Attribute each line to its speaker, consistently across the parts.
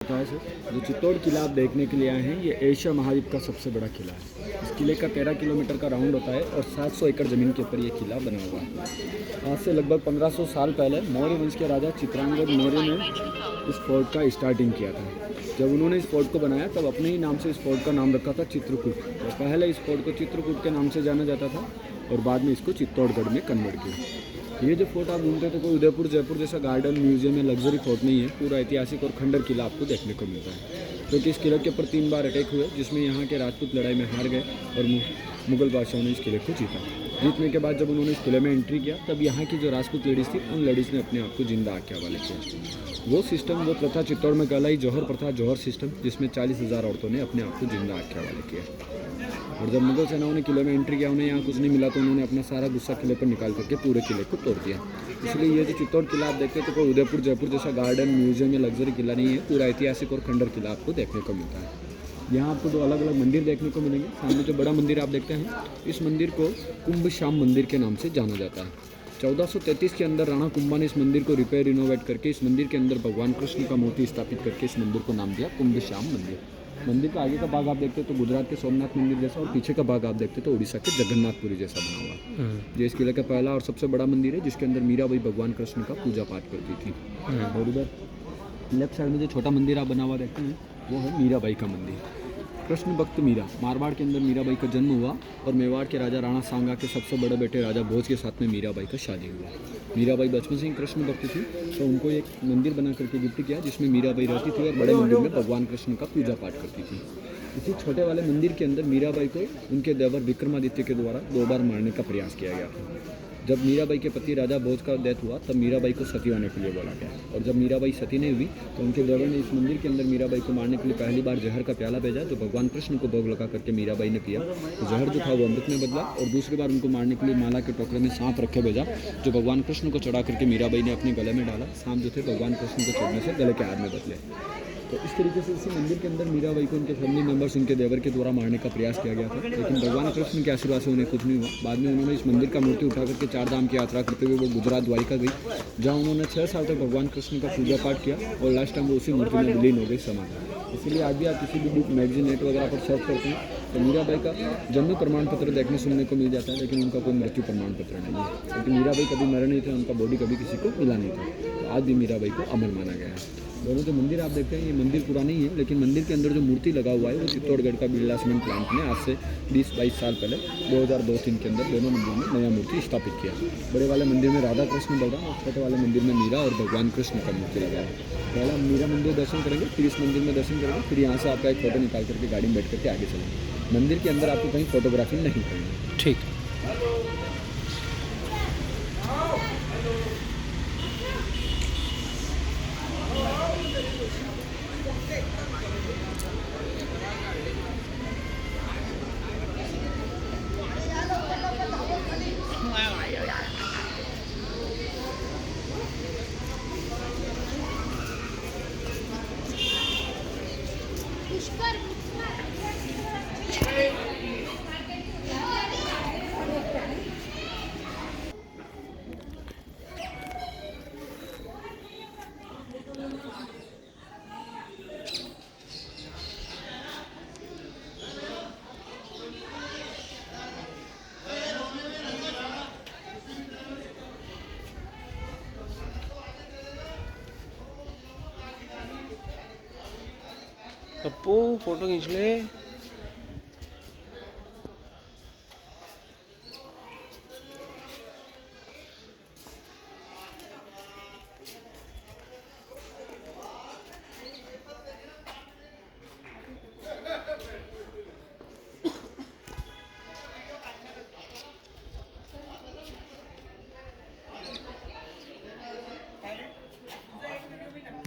Speaker 1: बताया सर, जो चित्तौड़ किला आप देखने के लिए आए हैं, ये एशिया महाद्वीप का सबसे बड़ा किला है। इस किले का 13 किलोमीटर का राउंड होता है और 700 एकड़ ज़मीन के ऊपर ये किला बना हुआ है। आज से लगभग 1500 साल पहले मौर्य वंश के राजा चित्रांगद मौर्य ने इस फोर्ट का स्टार्टिंग किया था। जब उन्होंने इस फोर्ट को बनाया तब अपने ही नाम से इस फोर्ट का नाम रखा था चित्रकूट। तो पहले इस फोर्ट को चित्रकूट के नाम से जाना जाता था और बाद में इसको चित्तौड़गढ़ में कन्वर्ट किया। ये जो फोर्ट आप घूमते तो कोई उदयपुर जयपुर जैसा गार्डन म्यूजियम या लग्जरी फोर्ट नहीं है, पूरा ऐतिहासिक और खंडर किला आपको देखने को मिलता है। क्योंकि इस किले के ऊपर 3 बार अटैक हुए, जिसमें यहाँ के राजपूत लड़ाई में हार गए और मुगल बादशाहों ने इस किले को जीता। जीतने के बाद जब उन्होंने इस किले में एंट्री किया तब यहाँ की जो राजपूत लेडीज़ थी, उन लेडीज़ ने अपने आप को जिंदा आग के हवाले किया। वो सिस्टम, वो प्रथा चित्तौड़ में कहलाई जौहर प्रथा, जौहर सिस्टम, जिसमें 40,000 औरतों ने अपने आप को जिंदा आग के हवाले किया। और जब मुगल सेनाओं ने किले में एंट्री किया, उन्हें यहाँ कुछ नहीं मिला तो उन्होंने अपना सारा गुस्सा किले पर निकाल करके पूरे किले को तोड़ दिया। इसलिए ये जो चित्तौड़ किला आप देखते हैं तो कोई उदयपुर जयपुर जैसा गार्डन म्यूजियम या लग्जरी किला नहीं है, पूरा ऐतिहासिक और खंडर किला आपको देखने को मिलता है। यहाँ आपको 2 अलग अलग मंदिर देखने को मिलेंगे। सामने जो बड़ा मंदिर आप देखते हैं, इस मंदिर को कुंभ श्याम मंदिर के नाम से जाना जाता है। 1433 के अंदर राणा कुंभा ने इस मंदिर को रिपेयर रिनोवेट करके इस मंदिर के अंदर भगवान कृष्ण का मूर्ति स्थापित करके इस मंदिर को नाम दिया कुंभ श्याम मंदिर। मंदिर का आगे का भाग आप देखते तो गुजरात के सोमनाथ मंदिर जैसा, और पीछे का भाग आप देखते तो उड़ीसा के जगन्नाथपुरी जैसा बना हुआ है। ये इस किले का पहला और सबसे बड़ा मंदिर है, जिसके अंदर मीराबाई भगवान कृष्ण का पूजा पाठ करती थी। और उधर लेफ्ट साइड में जो छोटा मंदिर आप बना हुआ देखते हैं, वो है मीराबाई का मंदिर। कृष्ण भक्त मीरा, मारवाड़ के अंदर मीराबाई का जन्म हुआ और मेवाड़ के राजा राणा सांगा के सबसे बड़े बेटे राजा भोज के साथ में मीराबाई का शादी हुआ। मीराबाई बचपन से ही कृष्ण भक्त थी, तो उनको एक मंदिर बना करके गिफ्ट किया, जिसमें मीराबाई रहती थी और बड़े मंदिर में भगवान कृष्ण का पूजा पाठ करती थी। इसी छोटे वाले मंदिर के अंदर मीराबाई को उनके देवर विक्रमादित्य के द्वारा 2 बार मारने का प्रयास किया गया था। जब मीराबाई के पति राजा भोज का डेथ हुआ तब मीराबाई को सती होने के लिए बोला गया, और जब मीराबाई सती नहीं हुई तो उनके देवर ने इस मंदिर के अंदर मीराबाई को मारने के लिए पहली बार जहर का प्याला भेजा, जो भगवान कृष्ण को भोग लगा करके मीराबाई ने पिया। तो जहर जो था वो अमृत में बदला, और दूसरी बार उनको मारने के लिए माला के टोकरे में सांप रखे भेजा, जो भगवान कृष्ण को चढ़ा करके मीराबाई ने अपने गले में डाला। सांप जो थे भगवान कृष्ण को चढ़ने से गले के हार में बदले। तो इस तरीके से इसी मंदिर के अंदर मीराबाई को उनके फैमिली मेंबर्स, उनके देवर के द्वारा मारने का प्रयास किया गया था, लेकिन भगवान कृष्ण के आशीर्वाद से उन्हें कुछ नहीं हुआ। बाद में उन्होंने इस मंदिर का मूर्ति उठा करके 4 धाम की यात्रा करते हुए वो गुजरात द्वारिका गई, जहाँ उन्होंने 6 साल तक भगवान कृष्ण का पूजा पाठ किया और लास्ट टाइम वो उसी मूर्ति में विलीन हो गई, समा। इसलिए आज भी आप किसी भी बुक मैगजीन नेट वगैरह पर सर्च करते हैं तो मीराबाई का जन्म प्रमाण पत्र देखने सुनने को मिल जाता है, लेकिन उनका कोई मृत्यु प्रमाण पत्र नहीं है, क्योंकि मीराबाई कभी मरे नहीं थे, उनका बॉडी कभी किसी को मिला नहीं था। तो आज भी मीराबाई को अमर माना गया है। दोनों जो मंदिर आप देखते हैं, ये मंदिर पुरानी ही है, लेकिन मंदिर के अंदर जो मूर्ति लगा हुआ है वो चित्तौड़गढ़ का बिरला सीमेंट प्लांट ने आज से 20-22 साल पहले 2002-3 के अंदर दोनों मंदिर में नया मूर्ति स्थापित किया। बड़े वाले मंदिर में राधा कृष्ण बलराम और छोटे वाले मंदिर में मीरा और भगवान कृष्ण का मूर्ति लगा है। पहला मीरा मंदिर दर्शन करेंगे, फिर इस मंदिर में दर्शन करेंगे, फिर यहाँ से आपका एक फोटो निकाल करके गाड़ी में बैठ करके आगे चलेंगे। मंदिर के अंदर आपको कहीं फोटोग्राफी नहीं करेंगे।
Speaker 2: ठीक। पप्पू फोटो खींच ले।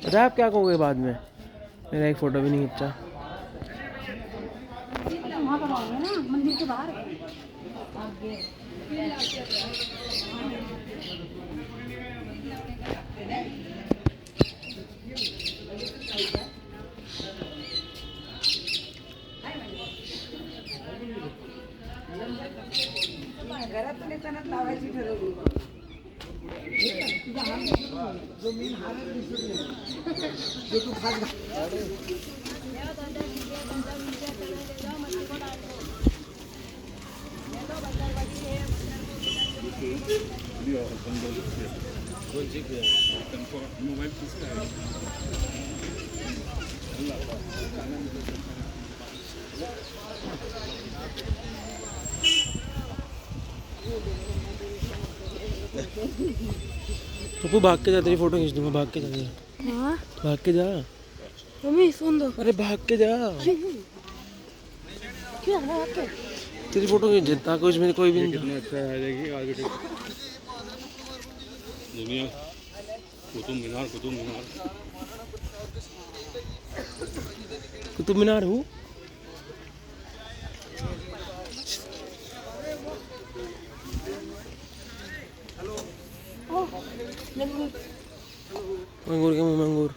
Speaker 2: पता है आप क्या कहोगे बाद में, मेरा एक फ़ोटो भी नहीं खींचा।
Speaker 3: वहाँ पर आओगे ना, मंदिर के बाहर आगे। घरात पण येतानाच लावायची ठरवली.
Speaker 2: पप्पू भाग के जा, तेरी फोटो खींच दूंगा, भाग के जा जरा।
Speaker 3: हाँ
Speaker 2: भाग के जा,
Speaker 3: मम्मी सुन दो
Speaker 2: अरे भाग के जा,
Speaker 3: क्या है आपके
Speaker 2: तेरी फोटो खींच देता, कुछ में कोई भी नहीं।
Speaker 1: कितना अच्छा है, देखिए आर्किटेक्ट
Speaker 4: दुनिया कुतुब मीनार कुतुब मीनार
Speaker 2: कुतुब मीनार हूँ। अंगूर के मुंह में अंगूर।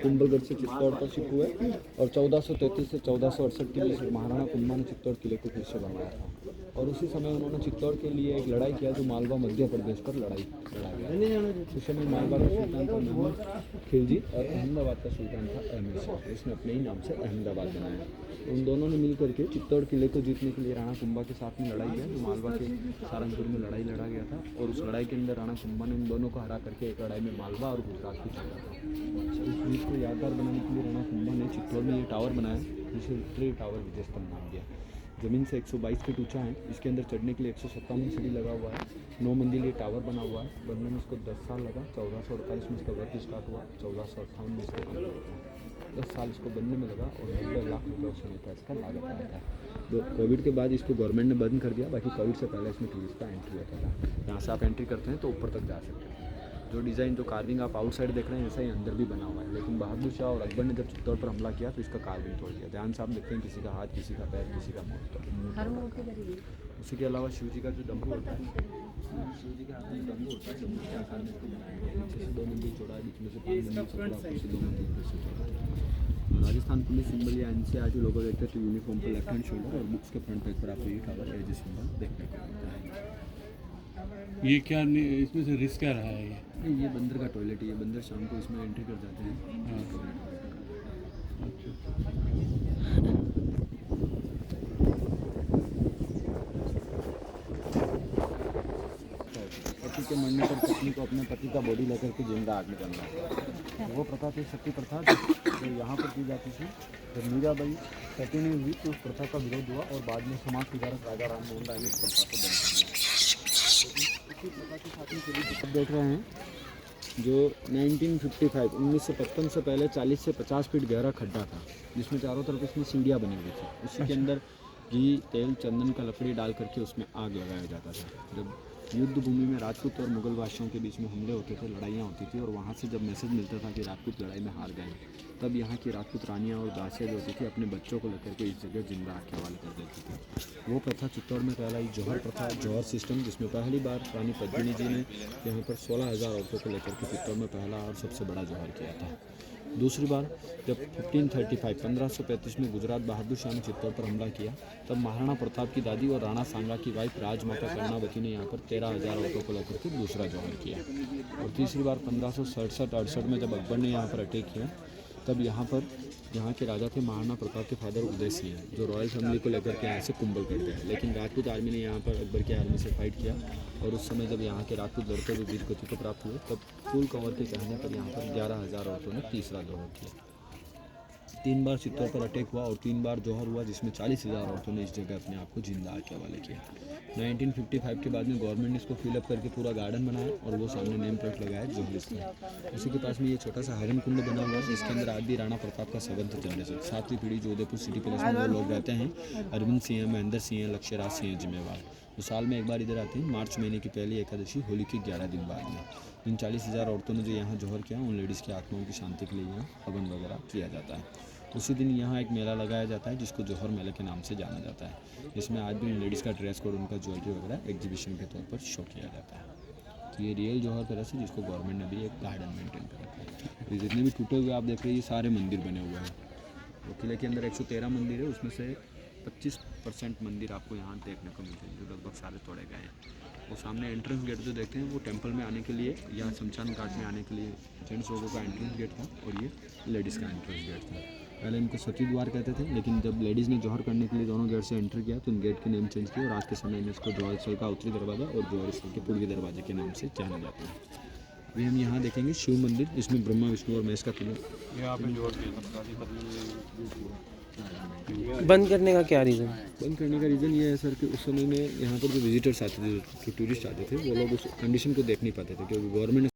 Speaker 1: कुंभलगढ़ से चित्तौड़ पर शिप हुए और 1433 से 1468 के बीच महाराणा कुंभा ने चित्तौड़ किले को फिर से बनवाया था और उसी समय उन्होंने चित्तौड़ के लिए एक लड़ाई किया जो मालवा मध्य प्रदेश पर लड़ा गया। उस समय मालवा का सुल्तान था महमूद खिलजी और अहमदाबाद का सुल्तान था अहमद शाह। इसने अपने ही नाम से अहमदाबाद बनाया। उन दोनों ने मिलकर के चित्तौड़ किले को जीतने के लिए राणा कुंभा के साथ में लड़ाई किया जो मालवा के सारंगपुर में लड़ाई लड़ा गया था और उस लड़ाई के अंदर राणा कुंभा ने उन दोनों को हरा करके एक लड़ाई में मालवा और गुजरात को जीता था। इस जीत को यादगार बनाने के लिए राणा कुंभा ने चित्तौड़ में ये टावर बनाया जिसे विक्टोरी टावर विजय स्तंभ नाम दिया। ज़मीन से 122 फीट ऊंचा है। इसके अंदर चढ़ने के लिए 157 सीढ़ी लगा हुआ है। 9 मंजिल ये टावर बना हुआ है। बनने में इसको 10 साल लगा। 1448 में इसका वर्क स्टार्ट हुआ, 1458 में इसको कंप्लीट हुआ। 10 साल इसको बनने में लगा और 90 लाख रुपये उस समय का इसका लागत आया था। तो कोविड के बाद इसको गवर्नमेंट ने बंद कर दिया। बाकी कोविड से पहले इसमें टूरिस्ट का एंट्री होता था। यहाँ से आप एंट्री करते हैं तो ऊपर तक जा सकते हैं। जो डिज़ाइन जो कार्विंग आप आउटसाइड देख रहे हैं ऐसा ही अंदर भी बना हुआ है। लेकिन बहादुर शाह और अकबर ने जब चित्तौड़ पर हमला किया तो इसका कार्विंग तोड़ दिया। ध्यान से आप देखते हैं किसी का हाथ, किसी का पैर, किसी का मुँह। उसी के अलावा शिव जी का जो डमरू होता है, शिव जी के हाथ में डमरू होता है, डमरू के आकार में पीछे से 2 मंदिर चौड़ा है, बीच में से 5 मंदिर चौड़ा, ऊपर से 2 मंदिर से चौड़ा। राजस्थान पुलिस सिंबल या NCRT लोगो देखते हैं तो यूनिफॉर्म पर लेफ्ट हैंड शोल्डर और बुक्स के फ्रंट पेज पर आपको ये टावर एज सिंबल देखने को मिलता है।
Speaker 4: ये क्या इसमें से रिस्क क्या रहा है
Speaker 1: ये बंदर का टॉयलेट है। ये बंदर शाम को इसमें एंट्री कर जाते हैं। पति के मरने पर पत्नी को अपने पति का बॉडी लेकर के जिंदा आग में जलना होता है। वो प्रथा थी सती प्रथा जो यहाँ पर की जाती थी। जब मीराबाई सती हुई तो उस प्रथा का विरोध हुआ और बाद में समाज सुधारक राजा राम मोहन राय ने इस प्रथा को बंद कर दिया। इसी प्रथा के साथ में चलिए देख रहे हैं जो 1955 से पहले 40 से 50 फीट गहरा खड्डा था जिसमें चारों तरफ इसमें सीढ़ियाँ बनी हुई थी। उसी के अंदर घी, तेल, चंदन का लकड़ी डाल करके उसमें आग लगाया जाता था। जब युद्ध भूमि में राजपूत और मुगल बादशाहों के बीच में हमले होते थे, लड़ाइयाँ होती थी और वहाँ से जब मैसेज मिलता था कि राजपूत लड़ाई में हार गए, तब यहाँ की राजपूत रानियाँ और दासियाँ जो होती थी अपने बच्चों को लेकर के इस जगह जिंदा आग के हवाले कर देती थी। वो प्रथा चित्तौड़ में कहलाई जौहर प्रथा, जौहर सिस्टम, जिसमें पहली बार रानी पद्मिनी जी ने यहाँ पर 16,000 औरतों को लेकर के चित्तौड़ में पहला और सबसे बड़ा जौहर किया था। दूसरी बार जब 1535 में गुजरात बहादुर शाह ने चित्तौड़ पर हमला किया, तब महाराणा प्रताप की दादी और राणा सांगा की वाइफ राजमाता कर्णावती ने यहाँ पर 13,000 औरतों को लेकर के दूसरा जौहर किया। और तीसरी बार 1567-68 में जब अकबर ने यहाँ पर अटैक किया, तब यहाँ के राजा थे महाराणा प्रताप के फादर उदय सिंह, जो रॉयल फैमिली को लेकर के यहाँ से कुंभलगढ़ गए। लेकिन राजपूत आर्मी ने यहाँ पर अकबर की आर्मी से फाइट किया और उस समय जब यहाँ के राजपूत लड़के जो वीर गति को प्राप्त हुए, तब फुल कंवर के कहने पर यहाँ पर 11,000 औरतों ने तीसरा जौहर किया। 3 बार चित्तौड़ पर अटैक हुआ और 3 बार जौहर हुआ, जिसमें 40,000 औरतों ने इस जगह अपने आप को जिंदा आग के हवाले किया। 1955 के बाद में गवर्नमेंट ने इसको फिलअप करके पूरा गार्डन बनाया और वो सामने नेम प्लेट लगाया जौहर इसका। उसी के पास में ये छोटा सा हरन कुंड बना हुआ है जिसके अंदर आज भी राणा प्रताप का 7th जनरेशन 7वीं पीढ़ी जो उदयपुर सिटी पैलेस में वो लोग रहते हैं। अरविंद सिंह, महेंद्र सिंह, लक्ष्यराज सिंह जिम्मेवार। तो साल में एक बार इधर आते हैं मार्च महीने की पहली एकादशी, होली के 11 दिन बाद में। इन 40,000 औरतों ने जो यहाँ जौहर किया, उन लेडीज़ की आत्माओं की शांति के लिए यहाँ हवन वगैरह किया जाता है। उसी दिन यहाँ एक मेला लगाया जाता है जिसको जौहर मेले के नाम से जाना जाता है। इसमें आज भी लेडीज़ का ड्रेस कोड, उनका ज्वेलरी वगैरह एग्जीबिशन के तौर पर शो किया जाता है। तो ये रियल जौहर पैलेस है जिसको गवर्नमेंट ने भी एक गार्डन मेंटेन कर रखा है। ये जितने भी टूटे हुए आप देख रहे हैं ये सारे मंदिर बने हुए हैं। तो किले के अंदर 113 मंदिर है, उसमें से 25% मंदिर आपको यहाँ देखने को मिलते हैं जो लगभग सारे तोड़े गए हैं। वो सामने एंट्रेंस गेट जो देखते हैं वो टेंपल में आने के लिए या शमशान घाट में आने के लिए जेंट्स लोगों का एंट्रेंस गेट था और ये लेडीज़ का एंट्रेंस गेट था। पहले इनको सती द्वार कहते थे, लेकिन जब लेडीज़ ने जौहर करने के लिए दोनों गेट से एंटर किया तो इन गेट के नेम चेंज किए और आज के समय में इसको जौहर स्थल का उत्तरी दरवाज़ा और जौहर स्थल के पूर्वी दरवाजे के नाम से जाना जाता है। अभी हम यहाँ देखेंगे शिव मंदिर, जिसमें ब्रह्मा विष्णु और महेश का पिलर।
Speaker 2: बंद करने का क्या रीज़न?
Speaker 1: बंद करने का रीज़न ये है सर कि उस समय में यहाँ पर जो विजिटर्स आते थे, जो टूरिस्ट आते थे, वो लोग उस कंडीशन को देख नहीं पाते थे, क्योंकि गवर्नमेंट